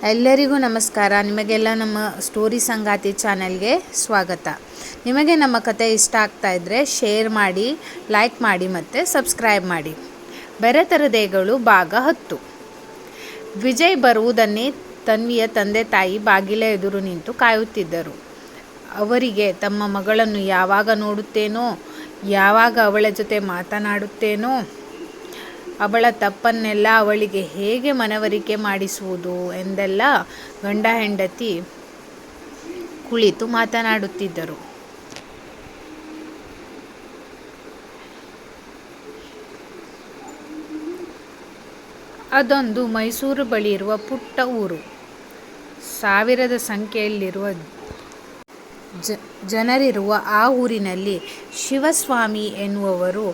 ಎಲ್ಲರಿಗೂ ನಮಸ್ಕಾರ. ನಿಮಗೆಲ್ಲ ನಮ್ಮ ಸ್ಟೋರಿ ಸಂಗಾತಿ ಚಾನೆಲ್ಗೆ ಸ್ವಾಗತ. ನಿಮಗೆ ನಮ್ಮ ಕತೆ ಇಷ್ಟ ಆಗ್ತಾ ಇದ್ದರೆ ಶೇರ್ ಮಾಡಿ, ಲೈಕ್ ಮಾಡಿ ಮತ್ತು ಸಬ್ಸ್ಕ್ರೈಬ್ ಮಾಡಿ. ಬೆರೆತರದೇಗಳು ಭಾಗ 10. ವಿಜಯ್ ಬರುವುದನ್ನೇ ತನ್ವಿಯ ತಂದೆ ತಾಯಿ ಬಾಗಿಲ ಎದುರು ನಿಂತು ಕಾಯುತ್ತಿದ್ದರು. ಅವರಿಗೆ ತಮ್ಮ ಮಗಳನ್ನು ಯಾವಾಗ ನೋಡುತ್ತೇನೋ, ಯಾವಾಗ ಅವಳ ಜೊತೆ ಮಾತನಾಡುತ್ತೇನೋ, ಅವಳ ತಪ್ಪನ್ನೆಲ್ಲ ಅವಳಿಗೆ ಹೇಗೆ ಮನವರಿಕೆ ಮಾಡಿಸುವುದು ಎಂದೆಲ್ಲ ಗಂಡ ಹೆಂಡತಿ ಕುಳಿತು ಮಾತನಾಡುತ್ತಿದ್ದರು. ಅದೊಂದು ಮೈಸೂರು ಬಳಿ ಇರುವ ಪುಟ್ಟ ಊರು. 1000 ಸಂಖ್ಯೆಯಲ್ಲಿರುವ ಜನರಿರುವ ಆ ಊರಿನಲ್ಲಿ ಶಿವಸ್ವಾಮಿ ಎನ್ನುವವರು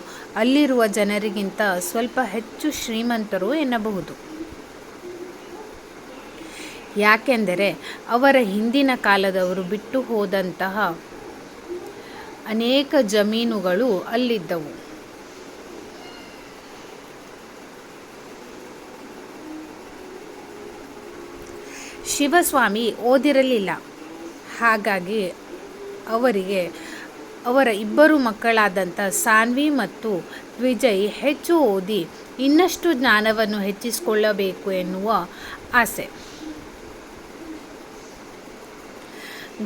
ಅಲ್ಲಿರುವ ಜನರಿಗಿಂತ ಸ್ವಲ್ಪ ಹೆಚ್ಚು ಶ್ರೀಮಂತರು ಎನ್ನಬಹುದು. ಯಾಕೆಂದರೆ ಅವರ ಹಿಂದಿನ ಕಾಲದವರು ಬಿಟ್ಟು ಹೋದಂತಹ ಅನೇಕ ಜಮೀನುಗಳು ಅಲ್ಲಿದ್ದವು. ಶಿವಸ್ವಾಮಿ ಓದಿರಲಿಲ್ಲ. ಹಾಗಾಗಿ ಅವರಿಗೆ ಅವರ 2 ಮಕ್ಕಳಾದಂಥ ಸಾನ್ವಿ ಮತ್ತು ವಿಜಯ್ ಹೆಚ್ಚು ಓದಿ ಇನ್ನಷ್ಟು ಜ್ಞಾನವನ್ನು ಹೆಚ್ಚಿಸಿಕೊಳ್ಳಬೇಕು ಎನ್ನುವ ಆಸೆ.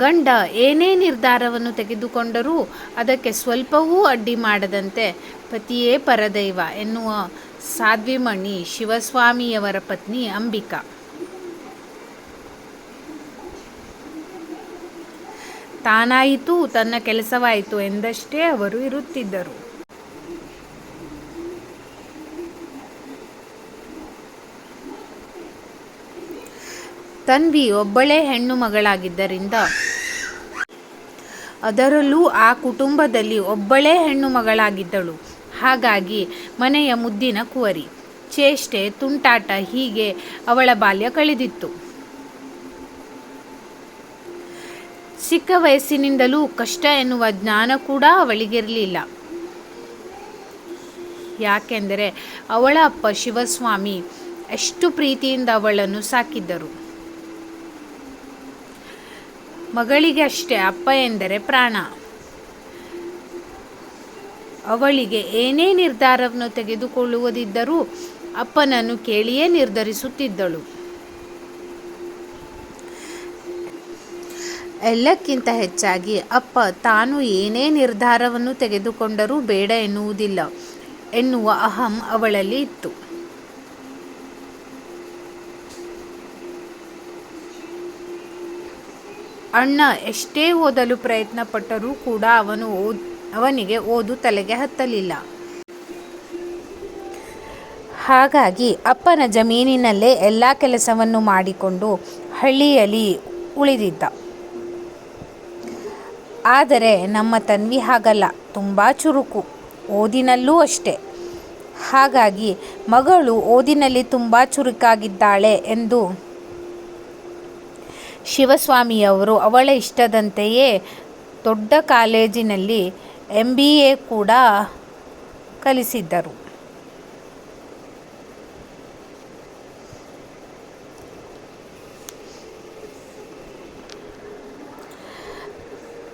ಗಂಡ ಏನೇ ನಿರ್ಧಾರವನ್ನು ತೆಗೆದುಕೊಂಡರೂ ಅದಕ್ಕೆ ಸ್ವಲ್ಪವೂ ಅಡ್ಡಿ ಮಾಡದಂತೆ ಪತಿಯೇ ಪರದೈವ ಎನ್ನುವ ಸಾಧ್ವಿಮಣಿ ಶಿವಸ್ವಾಮಿಯವರ ಪತ್ನಿ ಅಂಬಿಕಾ. ತಾನಾಯಿತು, ತನ್ನ ಕೆಲಸವಾಯಿತು ಎಂದಷ್ಟೇ ಅವರು ಇರುತ್ತಿದ್ದರು. ತನ್ವಿ ಒಬ್ಬಳೇ ಹೆಣ್ಣು ಮಗಳಾಗಿದ್ದರಿಂದ, ಅದರಲ್ಲೂ ಆ ಕುಟುಂಬದಲ್ಲಿ ಒಬ್ಬಳೇ ಹೆಣ್ಣು ಮಗಳಾಗಿದ್ದಳು. ಹಾಗಾಗಿ ಮನೆಯ ಮುದ್ದಿನ ಕುವರಿ, ಚೇಷ್ಟೆ, ತುಂಟಾಟ ಹೀಗೆ ಅವಳ ಬಾಲ್ಯ ಕಳೆದಿತ್ತು. ಚಿಕ್ಕ ವಯಸ್ಸಿನಿಂದಲೂ ಕಷ್ಟ ಎನ್ನುವ ಜ್ಞಾನ ಕೂಡ ಅವಳಿಗಿರಲಿಲ್ಲ. ಯಾಕೆಂದರೆ ಅವಳ ಅಪ್ಪ ಶಿವಸ್ವಾಮಿ ಎಷ್ಟು ಪ್ರೀತಿಯಿಂದ ಅವಳನ್ನು ಸಾಕಿದ್ದರು. ಮಗಳಿಗೆ ಅಷ್ಟೇ ಅಪ್ಪ ಎಂದರೆ ಪ್ರಾಣ. ಅವಳಿಗೆ ಏನೇ ನಿರ್ಧಾರವನ್ನು ತೆಗೆದುಕೊಳ್ಳುವುದಿದ್ದರೂ ಅಪ್ಪನನ್ನು ಕೇಳಿಯೇ ನಿರ್ಧರಿಸುತ್ತಿದ್ದಳು. ಎಲ್ಲಕ್ಕಿಂತ ಹೆಚ್ಚಾಗಿ ಅಪ್ಪ ತಾನು ಏನೇ ನಿರ್ಧಾರವನ್ನು ತೆಗೆದುಕೊಂಡರೂ ಬೇಡ ಎನ್ನುವುದಿಲ್ಲ ಎನ್ನುವ ಅಹಂ ಅವಳಲ್ಲಿ ಇತ್ತು. ಅಣ್ಣ ಎಷ್ಟೇ ಓದಲು ಪ್ರಯತ್ನ ಪಟ್ಟರೂ ಕೂಡ ಅವನಿಗೆ ಓದು ತಲೆಗೆ ಹತ್ತಲಿಲ್ಲ. ಹಾಗಾಗಿ ಅಪ್ಪನ ಜಮೀನಿನಲ್ಲೇ ಎಲ್ಲ ಕೆಲಸವನ್ನು ಮಾಡಿಕೊಂಡು ಹಳ್ಳಿಯಲ್ಲಿ ಉಳಿದಿದ್ದ. ಆದರೆ ನಮ್ಮ ತನ್ವಿ ಹಾಗಲ್ಲ, ತುಂಬ ಚುರುಕು, ಓದಿನಲ್ಲೂ ಅಷ್ಟೇ. ಹಾಗಾಗಿ ಮಗಳು ಓದಿನಲ್ಲಿ ತುಂಬ ಚುರುಕಾಗಿದ್ದಾಳೆ ಎಂದು ಶಿವಸ್ವಾಮಿಯವರು ಅವಳ ಇಷ್ಟದಂತೆಯೇ ದೊಡ್ಡ ಕಾಲೇಜಿನಲ್ಲಿ MBA ಕೂಡ ಕಲಿಸಿದ್ದರು.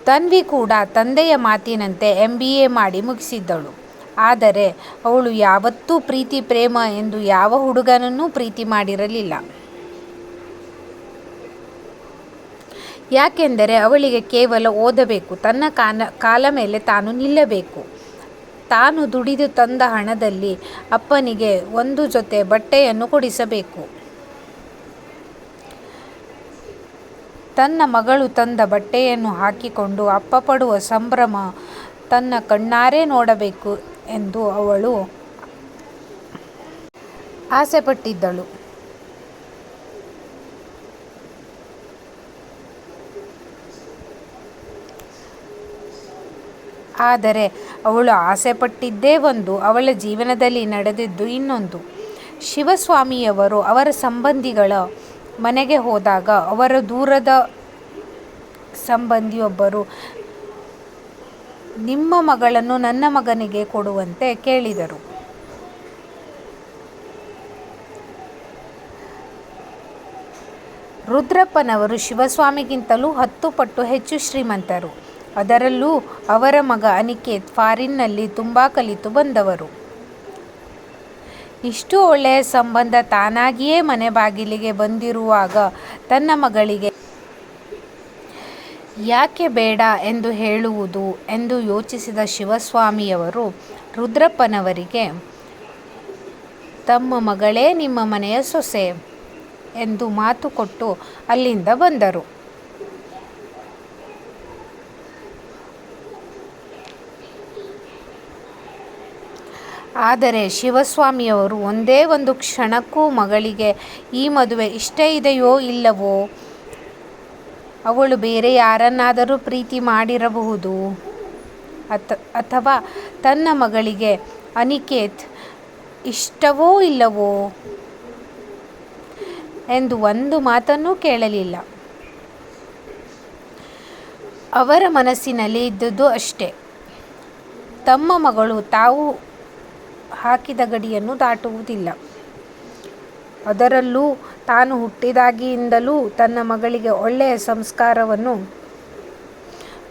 ತನ್ವಿ ಕೂಡ ತಂದೆಯ ಮಾತಿನಂತೆ MBA ಮಾಡಿ ಮುಗಿಸಿದ್ದಳು. ಆದರೆ ಅವಳು ಯಾವತ್ತೂ ಪ್ರೀತಿ ಪ್ರೇಮ ಎಂದು ಯಾವ ಹುಡುಗನನ್ನೂ ಪ್ರೀತಿ ಮಾಡಿರಲಿಲ್ಲ. ಯಾಕೆಂದರೆ ಅವಳಿಗೆ ಕೇವಲ ಓದಬೇಕು, ತನ್ನ ಕಾಲ ಮೇಲೆ ತಾನು ನಿಲ್ಲಬೇಕು, ತಾನು ದುಡಿದು ತಂದ ಹಣದಲ್ಲಿ ಅಪ್ಪನಿಗೆ ಒಂದು ಜೊತೆ ಬಟ್ಟೆಯನ್ನು ಕೊಡಿಸಬೇಕು, ತನ್ನ ಮಗಳು ತಂದ ಬಟ್ಟೆಯನ್ನು ಹಾಕಿಕೊಂಡು ಅಪ್ಪ ಪಡುವ ಸಂಭ್ರಮ ತನ್ನ ಕಣ್ಣಾರೆ ನೋಡಬೇಕು ಎಂದು ಅವಳು ಆಸೆಪಟ್ಟಿದ್ದಳು. ಆದರೆ ಅವಳು ಆಸೆಪಟ್ಟಿದ್ದೇ ಒಂದು, ಅವಳ ಜೀವನದಲ್ಲಿ ನಡೆದಿದ್ದು ಇನ್ನೊಂದು. ಶಿವಸ್ವಾಮಿಯವರು ಅವರ ಸಂಬಂಧಿಗಳ ಮನೆಗೆ ಹೋದಾಗ ಅವರ ದೂರದ ಸಂಬಂಧಿಯೊಬ್ಬರು ನಿಮ್ಮ ಮಗಳನ್ನು ನನ್ನ ಮಗನಿಗೆ ಕೊಡುವಂತೆ ಕೇಳಿದರು. ರುದ್ರಪ್ಪನವರು ಶಿವಸ್ವಾಮಿಗಿಂತಲೂ 10 ಪಟ್ಟು ಹೆಚ್ಚು ಶ್ರೀಮಂತರು. ಅದರಲ್ಲೂ ಅವರ ಮಗ ಅನಿಕೇತ್ ಫಾರಿನ್ನಲ್ಲಿ ತುಂಬ ಕಲಿತು ಬಂದವರು. ಇಷ್ಟು ಒಳ್ಳೆಯ ಸಂಬಂಧ ತಾನಾಗಿಯೇ ಮನೆ ಬಾಗಿಲಿಗೆ ಬಂದಿರುವಾಗ ತನ್ನ ಮಗಳಿಗೆ ಯಾಕೆ ಬೇಡ ಎಂದು ಹೇಳುವುದು ಎಂದು ಯೋಚಿಸಿದ ಶಿವಸ್ವಾಮಿಯವರು ರುದ್ರಪ್ಪನವರಿಗೆ ತಮ್ಮ ಮಗಳೇ ನಿಮ್ಮ ಮನೆಯ ಸೊಸೆ ಎಂದು ಮಾತು ಕೊಟ್ಟು ಅಲ್ಲಿಂದ ಬಂದರು. ಆದರೆ ಶಿವಸ್ವಾಮಿಯವರು ಒಂದೇ ಒಂದು ಕ್ಷಣಕ್ಕೂ ಮಗಳಿಗೆ ಈ ಮದುವೆ ಇಷ್ಟ ಇದೆಯೋ ಇಲ್ಲವೋ, ಅವಳು ಬೇರೆ ಯಾರನ್ನಾದರೂ ಪ್ರೀತಿ ಮಾಡಿರಬಹುದು, ಅಥವಾ ತನ್ನ ಮಗಳಿಗೆ ಅನಿಕೇತ್ ಇಷ್ಟವೋ ಇಲ್ಲವೋ ಎಂದು ಒಂದು ಮಾತನ್ನೂ ಕೇಳಲಿಲ್ಲ. ಅವರ ಮನಸ್ಸಿನಲ್ಲಿ ಇದ್ದುದು ಅಷ್ಟೇ, ತಮ್ಮ ಮಗಳು ತಾವು ಹಾಕಿದ ಗಡಿಯನ್ನು ದಾಟುವುದಿಲ್ಲ. ಅದರಲ್ಲೂ ತಾನು ಹುಟ್ಟಿದಾಗಿನಿಂದಲೂ ತನ್ನ ಮಗಳಿಗೆ ಒಳ್ಳೆಯ ಸಂಸ್ಕಾರವನ್ನು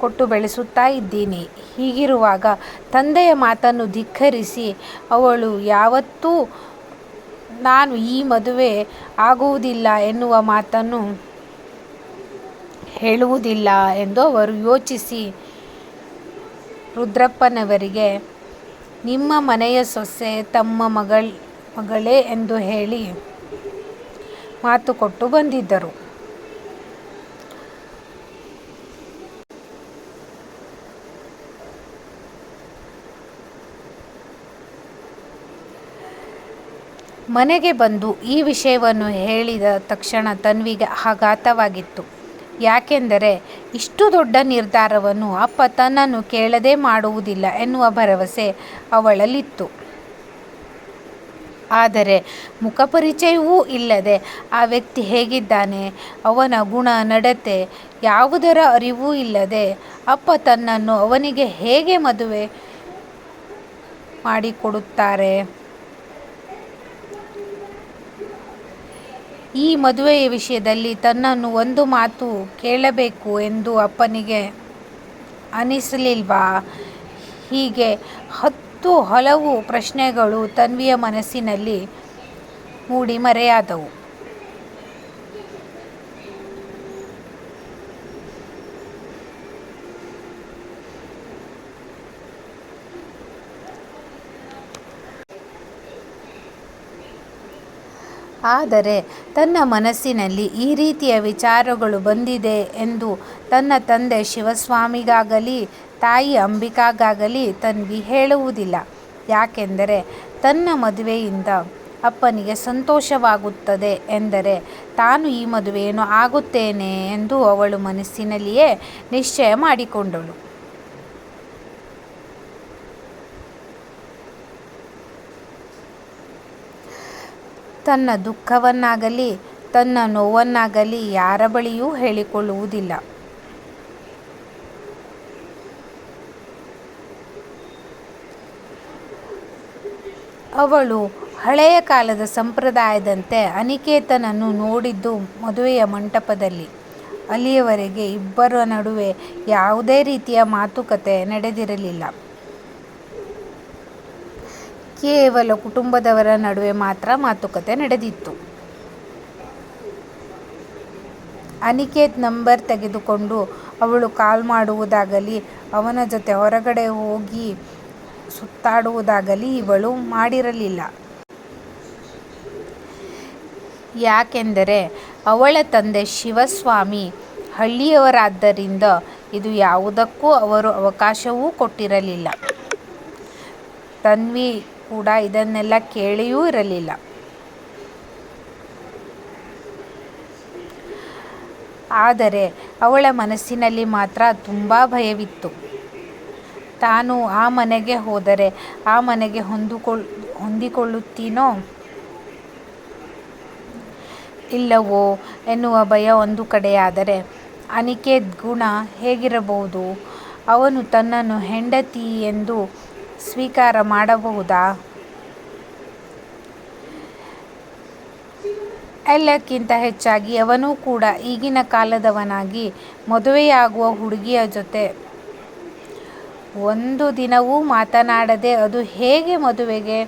ಕೊಟ್ಟು ಬೆಳೆಸುತ್ತಾ ಇದ್ದೀನಿ. ಹೀಗಿರುವಾಗ ತಂದೆಯ ಮಾತನ್ನು ಧಿಕ್ಕರಿಸಿ ಅವಳು ಯಾವತ್ತೂ ನಾನು ಈ ಮದುವೆ ಆಗುವುದಿಲ್ಲ ಎನ್ನುವ ಮಾತನ್ನು ಹೇಳುವುದಿಲ್ಲ ಎಂದು ಅವರು ಯೋಚಿಸಿ ರುದ್ರಪ್ಪನವರಿಗೆ ನಿಮ್ಮ ಮನೆಯ ಸೊಸೆ ತಮ್ಮ ಮಗಳೇ ಎಂದು ಹೇಳಿ ಮಾತು ಕೊಟ್ಟು ಬಂದಿದ್ದರು. ಮನೆಗೆ ಬಂದು ಈ ವಿಷಯವನ್ನು ಹೇಳಿದ ತಕ್ಷಣ ತನ್ವಿಗೆ ಆಘಾತವಾಗಿತ್ತು. ಯಾಕೆಂದರೆ ಇಷ್ಟು ದೊಡ್ಡ ನಿರ್ಧಾರವನ್ನು ಅಪ್ಪ ತನ್ನನ್ನು ಕೇಳದೆ ಮಾಡುವುದಿಲ್ಲ ಎನ್ನುವ ಭರವಸೆ ಅವಳಲ್ಲಿತ್ತು. ಆದರೆ ಮುಖಪರಿಚಯವೂ ಇಲ್ಲದೆ ಆ ವ್ಯಕ್ತಿ ಹೇಗಿದ್ದಾನೆ, ಅವನ ಗುಣ ನಡತೆ ಯಾವುದರ ಅರಿವೂ ಇಲ್ಲದೆ ಅಪ್ಪ ತನ್ನನ್ನು ಅವನಿಗೆ ಹೇಗೆ ಮದುವೆ ಮಾಡಿಕೊಡುತ್ತಾರೆ? ಈ ಮದುವೆಯ ವಿಷಯದಲ್ಲಿ ತನ್ನನ್ನು ಒಂದು ಮಾತು ಕೇಳಬೇಕು ಎಂದು ಅಪ್ಪನಿಗೆ ಅನಿಸಲಿಲ್ವಾ? ಹೀಗೆ ಹಲವು ಪ್ರಶ್ನೆಗಳು ತನ್ವಿಯ ಮನಸ್ಸಿನಲ್ಲಿ ಮೂಡಿ ಮರೆಯಾದವು. ಆದರೆ ತನ್ನ ಮನಸ್ಸಿನಲ್ಲಿ ಈ ರೀತಿಯ ವಿಚಾರಗಳು ಬಂದಿದೆ ಎಂದು ತನ್ನ ತಂದೆ ಶಿವಸ್ವಾಮಿಗಾಗಲಿ ತಾಯಿ ಅಂಬಿಕಾಗಾಗಲಿ ತನ್ವಿ ಹೇಳುವುದಿಲ್ಲ. ಯಾಕೆಂದರೆ ತನ್ನ ಮದುವೆಯಿಂದ ಅಪ್ಪನಿಗೆ ಸಂತೋಷವಾಗುತ್ತದೆ ಎಂದರೆ ತಾನು ಈ ಮದುವೆಯನ್ನು ಆಗುತ್ತೇನೆ ಎಂದು ಅವಳು ಮನಸ್ಸಿನಲ್ಲಿಯೇ ನಿಶ್ಚಯ ಮಾಡಿಕೊಂಡಳು. ತನ್ನ ದುಃಖವನ್ನಾಗಲಿ ತನ್ನ ನೋವನ್ನಾಗಲಿ ಯಾರ ಬಳಿಯೂ ಹೇಳಿಕೊಳ್ಳುವುದಿಲ್ಲ. ಅವಳು ಹಳೆಯ ಕಾಲದ ಸಂಪ್ರದಾಯದಂತೆ ಅನಿಕೇತನನ್ನು ನೋಡಿದ್ದು ಮದುವೆಯ ಮಂಟಪದಲ್ಲಿ. ಅಲ್ಲಿಯವರೆಗೆ ಇಬ್ಬರ ನಡುವೆ ಯಾವುದೇ ರೀತಿಯ ಮಾತುಕತೆ ನಡೆದಿರಲಿಲ್ಲ. ಕೇವಲ ಕುಟುಂಬದವರ ನಡುವೆ ಮಾತ್ರ ಮಾತುಕತೆ ನಡೆದಿತ್ತು. ಅನಿಕೇತ್ ನಂಬರ್ ತೆಗೆದುಕೊಂಡು ಅವಳು ಕಾಲ್ ಮಾಡುವುದಾಗಲಿ ಅವನ ಜೊತೆ ಹೊರಗಡೆ ಹೋಗಿ ಸುತ್ತಾಡುವುದಾಗಲಿ ಇವಳು ಮಾಡಿರಲಿಲ್ಲ. ಯಾಕೆಂದರೆ ಅವಳ ತಂದೆ ಶಿವಸ್ವಾಮಿ ಹಳ್ಳಿಯವರಾದ್ದರಿಂದ ಇದು ಯಾವುದಕ್ಕೂ ಅವರು ಅವಕಾಶವೂ ಕೊಟ್ಟಿರಲಿಲ್ಲ. ತನ್ವಿ ಕೂಡ ಇದನ್ನೆಲ್ಲ ಕೇಳಿಯೂ ಇರಲಿಲ್ಲ. ಆದರೆ ಅವಳ ಮನಸ್ಸಿನಲ್ಲಿ ಮಾತ್ರ ತುಂಬ ಭಯವಿತ್ತು. ತಾನು ಆ ಮನೆಗೆ ಹೋದರೆ ಆ ಮನೆಗೆ ಹೊಂದಿಕೊಳ್ಳುತ್ತೀನೋ ಇಲ್ಲವೋ ಎನ್ನುವ ಭಯ ಒಂದು ಕಡೆಯಾದರೆ, ಅನಿಕೇತ್ ಗುಣ ಹೇಗಿರಬಹುದು? ಅವನು ತನ್ನನ್ನು ಹೆಂಡತಿ ಎಂದು ಸ್ವೀಕಾರ ಮಾಡಬಹುದಾ ಎಲ್ಲಕ್ಕಿಂತ ಹೆಚ್ಚಾಗಿ ಅವನೂ ಕೂಡ ಈಗಿನ ಕಾಲದವನಾಗಿ ಮದುವೆಯಾಗುವ ಹುಡುಗಿಯ ಜೊತೆ ಒಂದು ದಿನವೂ ಮಾತನಾಡದೆ ಅದು ಹೇಗೆ ಮದುವೆಗೆ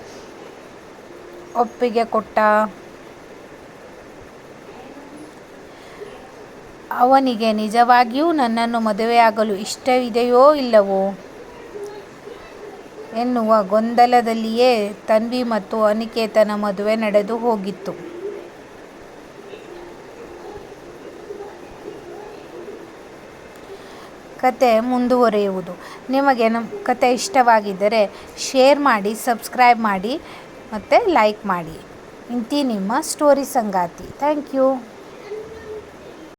ಒಪ್ಪಿಗೆ ಕೊಟ್ಟ? ಅವನಿಗೆ ನಿಜವಾಗಿಯೂ ನನ್ನನ್ನು ಮದುವೆಯಾಗಲು ಇಷ್ಟವಿದೆಯೋ ಇಲ್ಲವೋ ಎನ್ನುವ ಗೊಂದಲದಲ್ಲಿಯೇ ತನ್ವಿ ಮತ್ತು ಅನಿಕೇತನ ಮದುವೆ ನಡೆದು ಹೋಗಿತ್ತು. ಕತೆ ಮುಂದುವರಿಯುವುದು. ನಿಮಗೆ ನಮ್ಮ ಕತೆ ಇಷ್ಟವಾಗಿದ್ದರೆ ಶೇರ್ ಮಾಡಿ, ಸಬ್ಸ್ಕ್ರೈಬ್ ಮಾಡಿ ಮತ್ತು ಲೈಕ್ ಮಾಡಿ. ಇಂತಿ ನಿಮ್ಮ ಸ್ಟೋರಿ ಸಂಗಾತಿ. Thank you.